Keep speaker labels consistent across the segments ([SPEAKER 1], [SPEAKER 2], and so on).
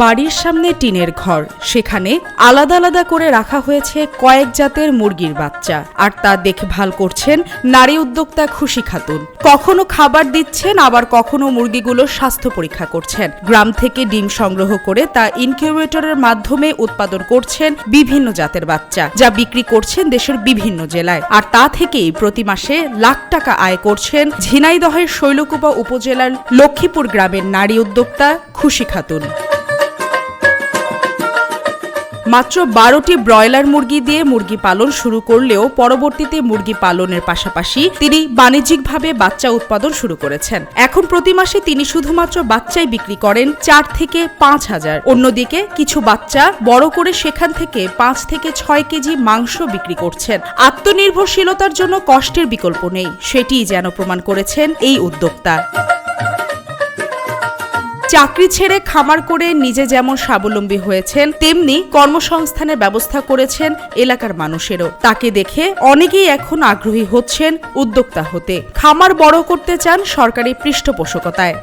[SPEAKER 1] বাড়ির সামনে টিনের ঘর, সেখানে আলাদা আলাদা করে রাখা হয়েছে কয়েক জাতের মুরগির বাচ্চা, আর তা দেখভাল করছেন নারী উদ্যোক্তা খুশি খাতুন। কখনো খাবার দিচ্ছেন, আবার কখনো মুরগিগুলোর স্বাস্থ্য পরীক্ষা করছেন। গ্রাম থেকে ডিম সংগ্রহ করে তা ইনকিউবেটরের মাধ্যমে উৎপাদন করছেন বিভিন্ন জাতের বাচ্চা, যা বিক্রি করছেন দেশের বিভিন্ন জেলায়। আর তা থেকেই প্রতি মাসে লাখ টাকা আয় করছেন ঝিনাইদহের শৈলকুপা উপজেলার লক্ষ্মীপুর গ্রামের নারী উদ্যোক্তা খুশি খাতুন। মাত্র 12টি ব্রয়লার মুরগি দিয়ে মুরগি পালন শুরু করলেও পরবর্তীতে মুরগি পালনের পাশাপাশি তিনি বাণিজ্যিকভাবে বাচ্চা উৎপাদন শুরু করেছেন। এখন প্রতি মাসে তিনি শুধুমাত্র বাচ্চাই বিক্রি করেন 4 থেকে 5 হাজার। অন্যদিকে কিছু বাচ্চা বড় করে সেখান থেকে 5 থেকে 6 কেজি মাংস বিক্রি করছেন। আত্মনির্ভরশীলতার জন্য কষ্টের বিকল্প নেই, সেটিই যেন প্রমাণ করেছেন এই উদ্যোক্তা। চাকরি ছেড়ে খামার করে নিজে যেমন স্বাবলম্বী হয়েছেন, তেমনি কর্মসংস্থানের ব্যবস্থা করেছেন এলাকার মানুষেরও। তাকে দেখে অনেকেই এখন আগ্রহী হচ্ছেন উদ্যোক্তা হতে। খামার বড় করতে চান সরকারি পৃষ্ঠপোষকতায়।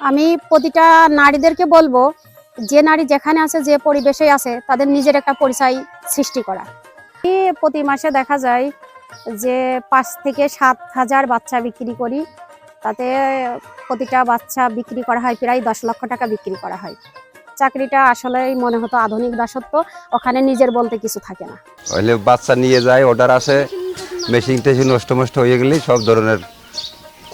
[SPEAKER 2] আমি প্রতিটা নারীদেরকে বলবো, যে নারী যেখানে আছে, যে পরিবেশে আছে, তাদের নিজের একটা পরিচয় সৃষ্টি করা। প্রতি মাসে দেখা যায় যে 5 থেকে 7 হাজার বাচ্চা বিক্রি করি। তাতে প্রতিটা বাচ্চা বিক্রি করা হয় প্রায় 10 লক্ষ টাকা বিক্রি করা হয়। চাকরিটা আসলেই মনে হতো আধুনিক দাসত্ব, ওখানে নিজের বলতে কিছু থাকে না।
[SPEAKER 3] হইলে বাচ্চা নিয়ে যায়, অর্ডার আসে, মেশিন টেশিন নষ্ট হয়ে গেলে সব ধরনের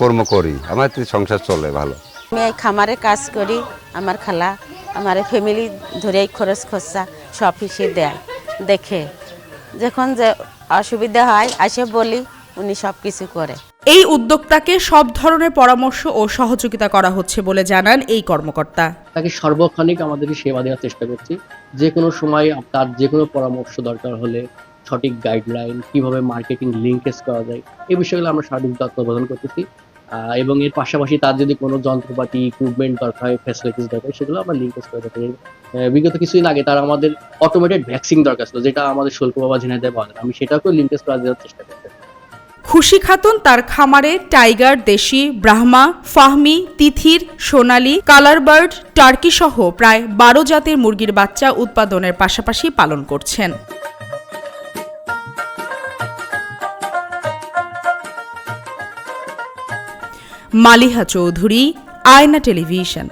[SPEAKER 3] কর্ম করি, আমার সংসার চলে ভালো।
[SPEAKER 4] আমি এই খামারে কাজ করি, আমার খালা আমার ফ্যামিলি ধরে খরচ খরচা সব হিসেবে দেয়। দেখে যখন যে অসুবিধা হয় আসে বলি, উনি সব কিছু করে।
[SPEAKER 1] এই উদ্যোক্তাকে সব ধরনের পরামর্শ ও সহযোগিতা করা হচ্ছে বলে জানান এই কর্মকর্তা।
[SPEAKER 5] তাকে সর্বক্ষণিক আমাদের সেবা দেওয়ার চেষ্টা করছি। যে কোনো সময় তার যে কোনো পরামর্শ দরকার হলে, সঠিক গাইডলাইন, কিভাবে মার্কেটিং লিঙ্কেজ করা যায়, এই বিষয়গুলো আমরা সার্বিক তত্ত্বাবধান করতেছি। এবং এর পাশাপাশি তার যদি কোনো যন্ত্রপাতি, ইকুইপমেন্ট দরকার হয়, ফ্যাসিলিটিস দরকার, সেগুলো আমরা লিঙ্কেজ করে থাকি। বিগত কিছুদিন আগে তার আমাদের অটোমেটেড ভ্যাকসিন দরকার ছিল, যেটা আমাদের শৈলকুপা বা ঝিনাইদহে পাওয়া যায়। আমি সেটাকেও লিঙ্কেজ করা দেওয়ার চেষ্টা করছি।
[SPEAKER 1] খুশি খাতুন তার খামারে টাইগার, দেশি, ব্রাহ্মা, ফাহমি, তিথির, সোনালী, কালারবার্ড, টার্কি সহ প্রায় 12 জাতের মুরগির বাচ্চা উৎপাদনের পাশাপাশি পালন করছেন। মালিহা চৌধুরী, আয়না টেলিভিশন।